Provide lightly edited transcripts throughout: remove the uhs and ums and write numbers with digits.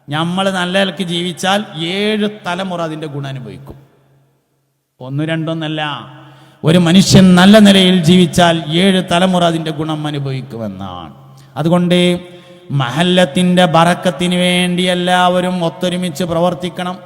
നമ്മൾ നല്ല നിലക്ക് ജീവിച്ചാൽ 7 തലമുറ അതിൻ്റെ ഗുണം അനുഭവിക്കും. 1 2 ഒരു മനുഷ്യൻ നല്ല നിലയിൽ ജീവിച്ചാൽ 7 തലമുറ അതിൻ്റെ ഗുണം അനുഭവിക്കുമെന്നാണ്. അതുകൊണ്ട് മഹല്ലത്തിൻ്റെ ബറക്കത്തിന് വേണ്ടി എല്ലാവരും ഒത്തൊരുമിച്ച് പ്രവർത്തിക്കണം.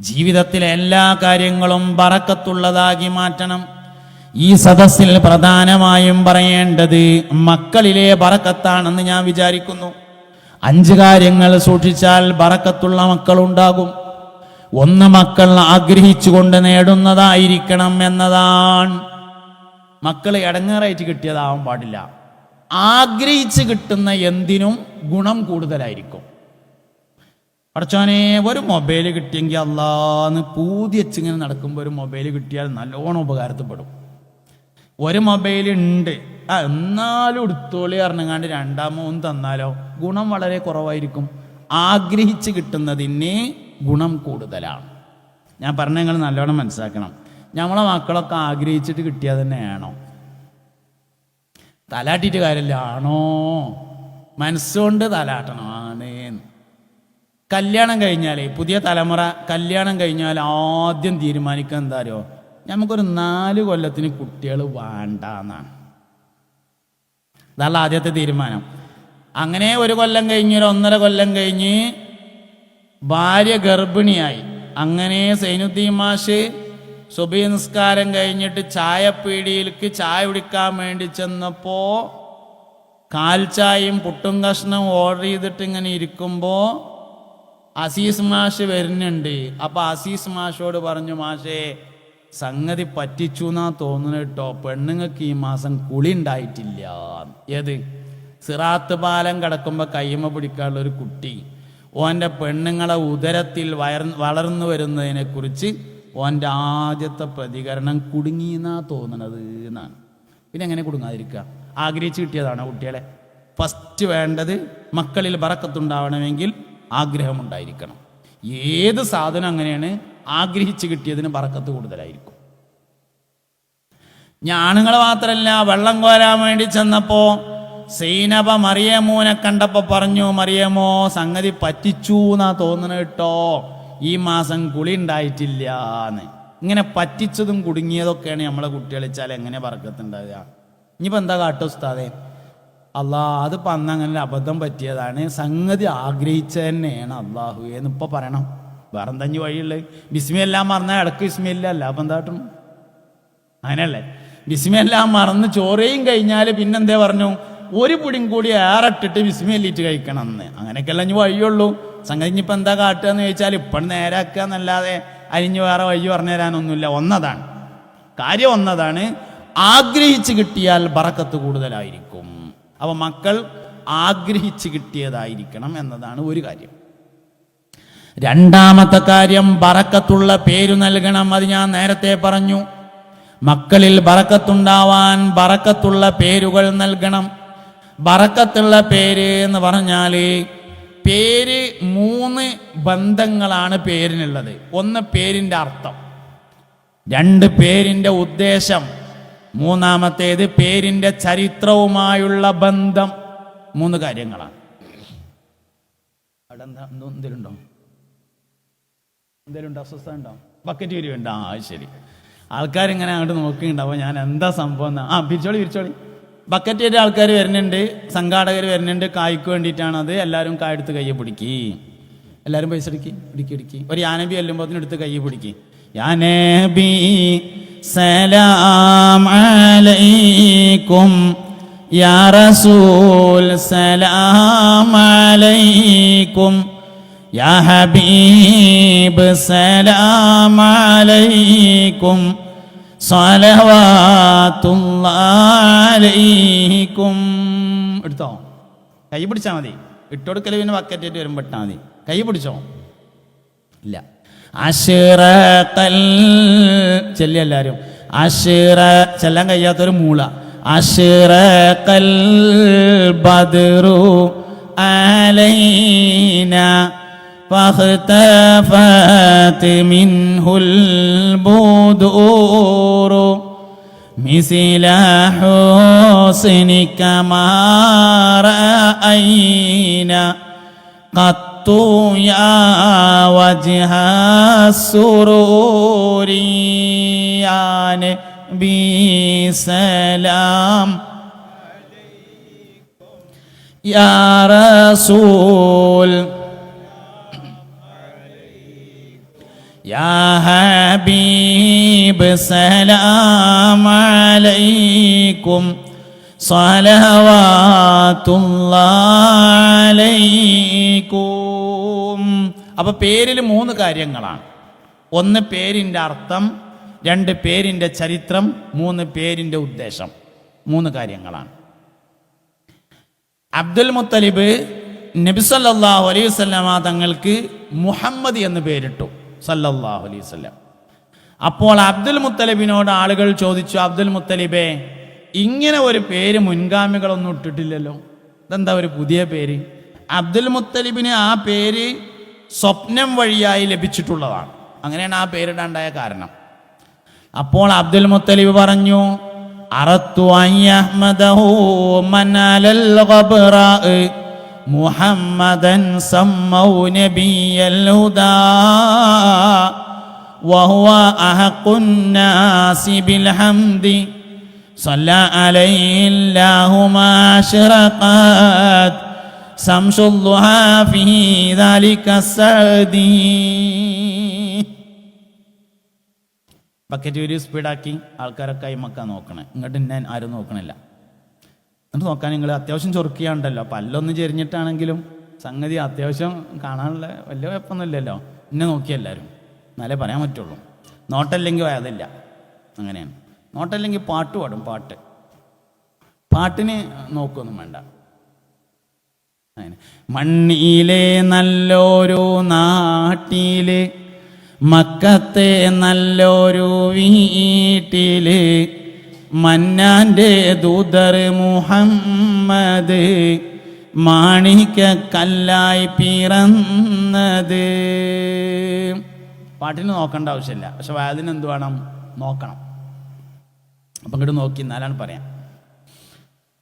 ജീവിതത്തിലെ എല്ലാ കാര്യങ്ങളും ബറക്കത്തുള്ളതാക്കി മാറ്റണം. ഈ സദസ്സിൽ പ്രധാനമായും പറയേണ്ടത് മക്കളിലെ ബറക്കത്താണെന്ന് ഞാൻ വിചാരിക്കുന്നു. 5 കാര്യങ്ങൾ സൂക്ഷിച്ചാൽ ബറക്കത്തുള്ള മക്കളുണ്ടാകും. 1 മക്കൾ ആഗ്രഹിച്ചുകൊണ്ട് നേടുന്നതായിരിക്കണം എന്നതാണ്. മക്കൾ ഇടങ്ങേറായിട്ട് കിട്ടിയതാവാൻ പാടില്ല. ആഗ്രഹിച്ച് കിട്ടുന്ന എന്തിനും ഗുണം കൂടുതലായിരിക്കും. പടച്ചോനെ ഒരു മൊബൈൽ കിട്ടിയെങ്കിൽ അല്ലാന്ന് പൂതി വെച്ചിങ്ങനെ നടക്കുമ്പോൾ ഒരു മൊബൈൽ കിട്ടിയാൽ നല്ലോണം ഉപകാരത്തിൽപ്പെടും. ഒരു മൊബൈൽ ഉണ്ട്, എന്നാലും എടുത്തോളി പറഞ്ഞങ്ങാണ്ട് 2 3 തന്നാലോ ഗുണം വളരെ കുറവായിരിക്കും. ആഗ്രഹിച്ച് കിട്ടുന്നതിന് ഗുണം കൂടുതലാണ്. ഞാൻ പറഞ്ഞ നിങ്ങൾ നല്ലോണം മനസ്സിലാക്കണം. നമ്മളെ മക്കളൊക്കെ ആഗ്രഹിച്ചിട്ട് കിട്ടിയാൽ തന്നെയാണോ? തലാട്ടിയിട്ട് കാര്യമില്ല, ആണോ? മനസ്സുകൊണ്ട് തലാട്ടണം. ആണ്. കല്യാണം കഴിഞ്ഞാൽ പുതിയ തലമുറ കല്യാണം കഴിഞ്ഞാൽ ആദ്യം തീരുമാനിക്കുക എന്താ അറിയോ? നമുക്കൊരു 4 കൊല്ലത്തിന് കുട്ടികൾ വേണ്ട എന്നാണ്. അതല്ല ആദ്യത്തെ തീരുമാനം. അങ്ങനെ 1 കൊല്ലം കഴിഞ്ഞ് 1.5 കൊല്ലം കഴിഞ്ഞ് ഭാര്യ ഗർഭിണിയായി. അങ്ങനെ സൈനുദ്ദീൻ മാഷ് സുബഹി നിസ്കാരം കഴിഞ്ഞിട്ട് ചായപ്പീടിയിലേക്ക് ചായ കുടിക്കാൻ വേണ്ടി ചെന്നപ്പോൾ കാൽച്ചായയും പുട്ടും കഷ്ണം ഓർഡർ ചെയ്തിട്ട് ഇങ്ങനെ ഇരിക്കുമ്പോൾ അസീസ് മാഷ് വരുന്നുണ്ട്. അപ്പോൾ അസീസ് മാഷോട് പറഞ്ഞു, മാഷേ സംഗതി പറ്റിച്ചു എന്നാ തോന്നുന്നു കേട്ടോ, പെണ്ണുങ്ങൾക്ക് ഈ മാസം കുളി ഉണ്ടായിട്ടില്ല. ഏത്? സിറാത്ത് പാലം കിടക്കുമ്പോൾ കയ്യുമ്മ പിടിക്കാനുള്ള ഒരു കുട്ടി ഓൻ്റെ പെണ്ണുങ്ങളെ ഉദരത്തിൽ വളർന്നു വരുന്നതിനെ കുറിച്ച് ഓൻ്റെ ആദ്യത്തെ പ്രതികരണം കുടുങ്ങിയെന്നാ തോന്നണത് എന്നാണ്. പിന്നെ എങ്ങനെ കുടുങ്ങാതിരിക്കുക? ആഗ്രഹിച്ച് കിട്ടിയതാണ് കുട്ടികളെ. ഫസ്റ്റ് വേണ്ടത് മക്കളിൽ ബറക്കത്തുണ്ടാവണമെങ്കിൽ ആഗ്രഹമുണ്ടായിരിക്കണം. ഏത് സാധനം അങ്ങനെയാണ്, ആഗ്രഹിച്ച് കിട്ടിയതിന് ബറക്കത്ത് കൂടുതലായിരിക്കും. ആണുങ്ങൾ മാത്രമല്ല, വെള്ളം കോരാൻ വേണ്ടി ചെന്നപ്പോ സൈനബ മറിയമോനെ കണ്ടപ്പോ പറഞ്ഞു, മറിയമോ സംഗതി പറ്റിച്ചു എന്നാ തോന്നുന്നു കേട്ടോ, ഈ മാസം കുളി ഉണ്ടായിട്ടില്ല എന്ന്. ഇങ്ങനെ പറ്റിച്ചതും കുടുങ്ങിയതൊക്കെയാണ് നമ്മളെ കുട്ടികൾ വെച്ചാൽ എങ്ങനെ ബറക്കത്തുണ്ടാവുക? ഇനിയിപ്പോൾ എന്താ കാട്ടോ ഉസ്താദേ? അല്ലാ, അതിപ്പോൾ അന്ന് അങ്ങനെ അബദ്ധം പറ്റിയതാണ്, സംഗതി ആഗ്രഹിച്ച തന്നെയാണ് അള്ളാഹു എന്ന് ഇപ്പോൾ പറയണം. വേറെ എന്താ വഴിയുള്ളത്? ബിസ്മിയെല്ലാം മറന്നാൽ ഇടക്ക് ബിസ്മില്ല അല്ല, അപ്പം എന്താ കാട്ടണം? അങ്ങനെയല്ലേ? ബിസ്മിയെല്ലാം മറന്ന് ചോറയും കഴിഞ്ഞാൽ പിന്നെന്തേ പറഞ്ഞു, ഒരു പിടിയും കൂടി ഏറിട്ടിട്ട് ബിസ്മില്ലിട്ട് കഴിക്കണം എന്ന്. അങ്ങനെയൊക്കെയല്ല ഇനി വഴിയുള്ളൂ. സംഗതി ഇനിയിപ്പോൾ എന്താ കാട്ടുക എന്ന് ചോദിച്ചാൽ ഇപ്പം നേരാക്കുക എന്നല്ലാതെ അരിഞ്ഞ് വേറെ വഴി പറഞ്ഞു തരാനൊന്നുമില്ല. ഒന്നതാണ് കാര്യം, ഒന്നതാണ് ആഗ്രഹിച്ച് കിട്ടിയാൽ ബറക്കത്ത് കൂടുതലായിരിക്കും. അപ്പോൾ മക്കൾ ആഗ്രഹിച്ച് കിട്ടിയതായിരിക്കണം എന്നതാണ് ഒരു കാര്യം. രണ്ടാമത്തെ കാര്യം, ബറക്കത്തുള്ള പേര് നൽകണം. അത് ഞാൻ നേരത്തെ പറഞ്ഞു. മക്കളിൽ ബറക്കത്തുണ്ടാവാൻ ബറക്കത്തുള്ള പേരുകൾ നൽകണം. ബറക്കത്തുള്ള പേര് എന്ന് പറഞ്ഞാൽ പേര് 3 ബന്ധങ്ങളാണ് പേരിനുള്ളത്. 1 പേരിൻ്റെ അർത്ഥം, 2 പേരിൻ്റെ ഉദ്ദേശം, 3-മത്തേത് പേരിൻ്റെ ചരിത്രവുമായുള്ള ബന്ധം. 3 കാര്യങ്ങളാണ്. അവിടെ എന്തെങ്കിലുണ്ടോ? എന്തെങ്കിലും അസ്വസ്ഥ ഉണ്ടോ? ബക്കറ്റ് വരുന്നുണ്ടോ? ശരി. ആൾക്കാരിങ്ങനെ അങ്ങോട്ട് നോക്കിയിട്ടുണ്ടാവും ഞാൻ എന്താ സംഭവം എന്നാ. പിരിച്ചോളി. ബക്കറ്റ് ചെയ്ത ആൾക്കാർ വരുന്നുണ്ട്, സംഘാടകർ വരുന്നുണ്ട്. കായ്ക്ക് വേണ്ടിയിട്ടാണത്. എല്ലാവരും കായെടുത്ത് കയ്യെ പിടിക്കി. എല്ലാവരും പൈസ ഇടുക്കി. ഒരു യാനബി എല്ലുമ്പോൾ എടുത്ത് കയ്യെ പിടിക്കി. യാനബി സലാം അലൈക്കും, യാ റസൂൽ സലാം അലൈക്കും, യാ ഹബീബ് സലാം അലൈക്കും, സ്വലവാത്തുല്ലാഹി അലൈക്കും. എടുത്തോ? കൈ പിടിച്ചാൽ മതി. ഇട്ടുകൊടുക്കൽ പിന്നെ ബക്കറ്റായിട്ട് വരുമ്പോൾ ഇട്ടാൽ മതി. കൈ പിടിച്ചോ? ഇല്ല. അശ്റഖൽ ചെല്ലി എല്ലാവരും. ചെല്ലാൻ കഴിയാത്തൊരു മൂള. അശ്റഖൽ ബദ്റു അലൈനാ فاختفت منه البدور مثل حسنك ما رأينا قط يا وجه السرور يا نبي سلام يا رسول يا حبيب سلام عليكم സ്വലവാത്തുല്ലാഹി അലൈക്കും. അപ്പോൾ പേരിൽ 3 കാര്യങ്ങളാണ്. 1 പേരിൻ്റെ അർത്ഥം, 2 പേരിൻ്റെ ചരിത്രം, 3 പേരിൻ്റെ ഉദ്ദേശം. 3 കാര്യങ്ങളാണ്. അബ്ദുൽ മുത്തലിബ് നബി സല്ലല്ലാഹു അലൈഹി വസല്ലമ തങ്ങൾക്ക് മുഹമ്മദ് എന്ന് പേരിട്ടു സല്ലല്ലാഹു അലൈഹി വസല്ലം. അപ്പോൾ അബ്ദുൽ മുത്തലിബിനോട് ആളുകൾ ചോദിച്ചു, അബ്ദുൽ മുത്തലിബേ, ഇങ്ങനെ ഒരു പേര് മുൻഗാമികളൊന്നും ഇട്ടിട്ടില്ലല്ലോ, ഇതെന്താ ഒരു പുതിയ പേര്? അബ്ദുൽ മുത്തലിബിന് ആ പേര് സ്വപ്നം വഴിയായി ലഭിച്ചിട്ടുള്ളതാണ്. അങ്ങനെയാണ് ആ പേരിടാണ്ടായ കാരണം. അപ്പോൾ അബ്ദുൽ മുത്തലിബ് പറഞ്ഞു, അറത്തു അയ്യഹ്മദഹു മനലൽ ഖബ്റാ മുഹമ്മദൻ സമ്മൗ നബിയൽ ഹുദാ വഹുവ അഹഖുൻ നാസി ബിൽ ഹംദി صلى عليه الله ما أشرقت شمس الضحى في ذلك السعد. ബക്കറ്റ് ഒരു സ്പീഡാക്കി ആൾക്കാരൊക്കെ അയിമക്കാൻ നോക്കണേ. ഇങ്ങോട്ട് ഞാൻ ആരും നോക്കണില്ല. എന്നിട്ട് നോക്കാൻ നിങ്ങൾ അത്യാവശ്യം ചൊറുക്കിയാണ്ടല്ലോ, പല്ലൊന്ന് ചെരിഞ്ഞിട്ടാണെങ്കിലും സംഗതി അത്യാവശ്യം കാണാനുള്ള വലിയ കുഴപ്പമൊന്നുമില്ലല്ലോ. എന്നെ നോക്കിയെല്ലാവരും എന്നാലേ പറയാൻ പറ്റുള്ളൂ. നോട്ടല്ലെങ്കിൽ അതില്ല. അങ്ങനെയാണ്. നോട്ടല്ലെങ്കിൽ പാട്ട് പാടും. പാട്ടിന് നോക്കൊന്നും വേണ്ട. മണ്ണിലെ നല്ലൊരു നാട്ടില് മക്കത്തെ നല്ലൊരു വീട്ടില് മന്നാന്റെ ദൂതർ മുഹമ്മദ് മാണിക്കല്ലായി പിറന്നത്. പാട്ടിന് നോക്കേണ്ട ആവശ്യമില്ല, പക്ഷെ വയതിന് എന്ത് വേണം? നോക്കണം. അപ്പം ഇങ്ങോട്ട് നോക്കി എന്നാലാണ് പറയാം.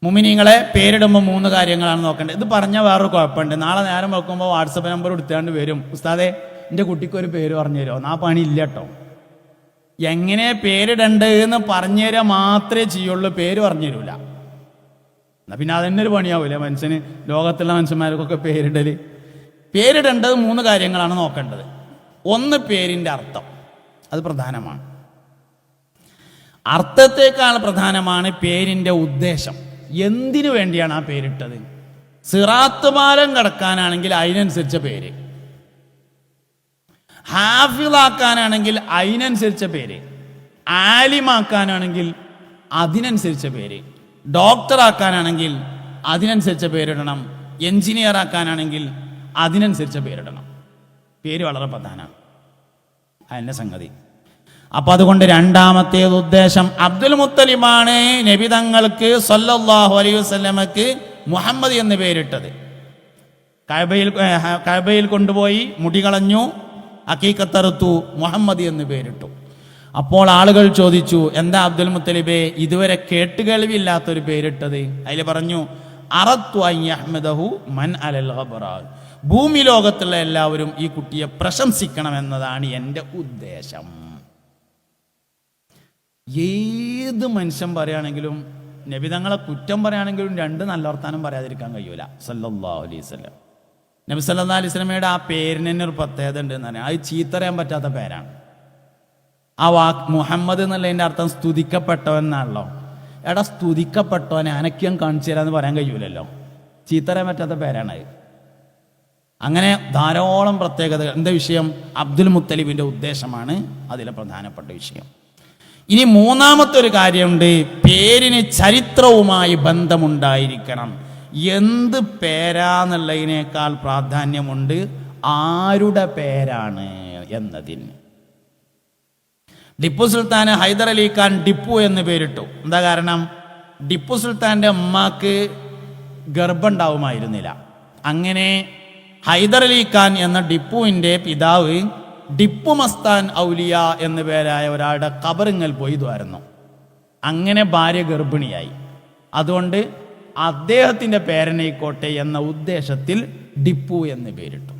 മുഅ്മിനീങ്ങളെ പേരിടുമ്പോൾ 3 കാര്യങ്ങളാണ് നോക്കേണ്ടത്. ഇത് പറഞ്ഞാൽ വേറൊരു കുഴപ്പമുണ്ട്. നാളെ നേരം വെക്കുമ്പോൾ വാട്സപ്പ് നമ്പർ എടുത്താണ്ട് വരും, ഉസ്താദേ എൻ്റെ കുട്ടിക്ക് ഒരു പേര് പറഞ്ഞു തരുമോ? ആ പണി ഇല്ല കേട്ടോ. എങ്ങനെ പേരിടേണ്ടത് എന്ന് പറഞ്ഞു തരാൻ മാത്രമേ ചെയ്യുള്ളൂ, പേര് പറഞ്ഞു തരൂല. എന്നാൽ പിന്നെ അതന്നെ ഒരു പണിയാവൂല മനുഷ്യന്. ലോകത്തുള്ള മനുഷ്യന്മാർക്കൊക്കെ പേരിടേണ്ടത് 3 കാര്യങ്ങളാണ് നോക്കേണ്ടത്. 1 പേരിൻ്റെ അർത്ഥം, അത് പ്രധാനമാണ്. അർത്ഥത്തേക്കാൾ പ്രധാനമാണ് പേരിൻ്റെ ഉദ്ദേശം. എന്തിനു വേണ്ടിയാണ് ആ പേരിട്ടത്? സിറാത്ത് പാലം കടക്കാനാണെങ്കിൽ അതിനനുസരിച്ച പേര്, ഹാഫിളാക്കാനാണെങ്കിൽ അതിനനുസരിച്ച പേര്, ആലിമാക്കാനാണെങ്കിൽ അതിനനുസരിച്ച പേര്, ഡോക്ടറാക്കാനാണെങ്കിൽ അതിനനുസരിച്ച പേരിടണം, എഞ്ചിനീയർ ആക്കാനാണെങ്കിൽ അതിനനുസരിച്ച പേരിടണം. പേര് വളരെ പ്രധാനമാണ്. അതിൻ്റെ സംഗതി. അപ്പം അതുകൊണ്ട് 2ാമത്തേത് ഉദ്ദേശം, അബ്ദുൽ മുത്തലിബാണ് നബി തങ്ങൾക്ക് സല്ലല്ലാഹു അലൈഹി വസല്ലമക്ക് മുഹമ്മദ് എന്ന് പേരിട്ടത്. കഅബയിൽ കൊണ്ടുപോയി മുടി കളഞ്ഞു, അക്കീക്കത്തറുത്തു, മുഹമ്മദ് എന്ന് പേരിട്ടു. അപ്പോൾ ആളുകൾ ചോദിച്ചു, എന്താ അബ്ദുൽ മുത്തലിബേ ഇതുവരെ കേട്ടുകേൾവിയില്ലാത്തൊരു പേരിട്ടത്? അതിൽ പറഞ്ഞു, അറത്തു അയ്യഹ്മദഹു മൻ അലൽ ഖബ്റാ, ഭൂമി ലോകത്തുള്ള എല്ലാവരും ഈ കുട്ടിയെ പ്രശംസിക്കണമെന്നതാണ് എൻ്റെ ഉദ്ദേശം. ഏത് മനുഷ്യൻ പറയുകയാണെങ്കിലും, നബിതങ്ങളെ കുറ്റം പറയുകയാണെങ്കിലും 2 നല്ല വർത്താനം പറയാതിരിക്കാൻ കഴിയൂല. സല്ലല്ലാഹു അലൈഹി വസല്ലം, നബി സല്ലല്ലാഹു അലൈഹി വസല്ലമയുടെ ആ പേരിന് തന്നെ ഒരു പ്രത്യേകത ഉണ്ട് എന്ന് പറഞ്ഞാൽ അത് ചീത്തറിയാൻ പറ്റാത്ത പേരാണ്. ആ മുഹമ്മദ് എന്നുള്ളതിൻ്റെ അർത്ഥം സ്തുതിക്കപ്പെട്ടവൻ എന്നാണല്ലോ. എടാ, സ്തുതിക്കപ്പെട്ടവനെ അനക്യം കാണിച്ചു തരാമെന്ന് പറയാൻ കഴിയൂലല്ലോ. ചീത്തറിയാൻ പറ്റാത്ത പേരാണ് അത്. അങ്ങനെ ധാരാളം പ്രത്യേകതകൾ. എന്താ വിഷയം? അബ്ദുൽ മുത്തലിബിൻ്റെ ഉദ്ദേശമാണ് അതിലെ പ്രധാനപ്പെട്ട വിഷയം. ഇനി 3ാമത്തെ ഒരു കാര്യമുണ്ട്, പേരിന് ചരിത്രവുമായി ബന്ധമുണ്ടായിരിക്കണം. എന്ത് പേരാന്നുള്ളതിനേക്കാൾ പ്രാധാന്യമുണ്ട് ആരുടെ പേരാണ് എന്നതിന്. ടിപ്പു സുൽത്താൻ ഹൈദർ അലി ഖാൻ ടിപ്പു എന്ന് പേരിട്ടു. എന്താ കാരണം? ടിപ്പു സുൽത്താൻ്റെ അമ്മക്ക് ഗർഭമുണ്ടാവുമായിരുന്നില്ല. അങ്ങനെ ഹൈദർ അലി ഖാൻ എന്ന ടിപ്പുവിൻ്റെ പിതാവ് ടിപ്പു മസ്താൻ ഔലിയ എന്നു പേരായ ഒരാളുടെ ഖബറിങ്ങൽ പോയി ദ്വാരുന്നു. അങ്ങനെ ഭാര്യ ഗർഭിണിയായി. അതുകൊണ്ട് അദ്ദേഹത്തിൻ്റെ പേരനയിക്കോട്ടെ എന്ന ഉദ്ദേശത്തിൽ ടിപ്പു എന്ന് പേരിട്ടു.